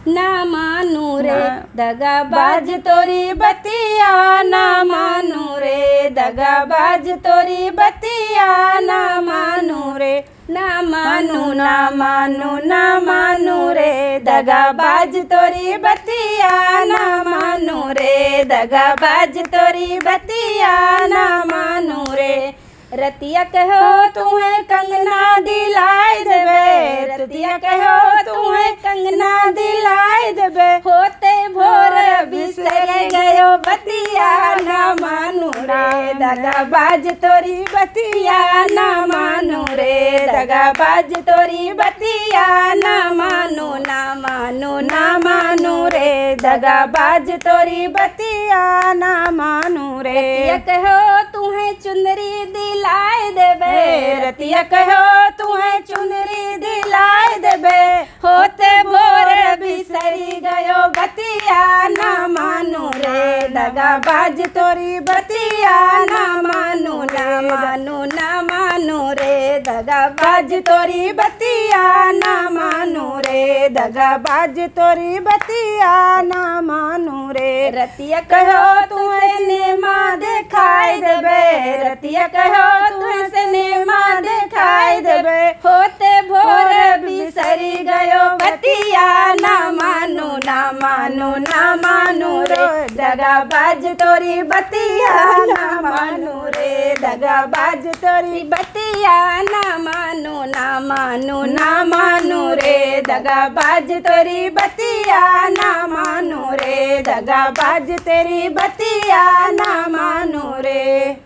ना मानू रे दगाबाज तोरी बतिया, ना मानू रे दगाबाज तोरी बतिया, ना मानू रे, ना मानू ना मानू ना मानू रे दगाबाज तोरी बतिया, ना मानू रे दगाबाज तोरी बतिया, ना मानू रे। रतिया कहो तुम्हें कंगना दिलाए देबे, रतिया कहो तुम्हें कंगना दिलाए देबे, होते भोर बिसर गयो बतिया, ना मानू रे दगाबाज तोरी बतिया, ना मानू रे दगाबाज तोरी बतिया, ना मानू ना मानू ना मानू रे दगाबाज तोरी बतिया, ना मानू रे। रतिया कहो तुम्हें चुनरी दिलाए देबे, रतिया कहो तुम्हें चुनरी दिलाए देबे, होते भोर बिसरी गयो बतिया, ना मानू रे दगाबाज तोरी बतिया, ना मानू ना मानू ना मानू रे दगाबाज तोरी बतिया, ना मानू रे दगाबाज तोरी बतिया, ना मानू रे। रतिया कहो तुम्हें नेमा दिखाई देबे, रतिया कहो तुम्हें सिनेमा दिखाई देबे, होते भोर बिसरी गयो बतिया, ना मानू ना मानू ना मानू रे दगाबाज तोरी बतिया, ना मानू रे दगाबाज तोरी बतिया, ना मानू ना मानू ना मानू रे दगाबाज तोरी बतिया, ना मानू रे दगाबाज तेरी बतिया, ना मानू रे।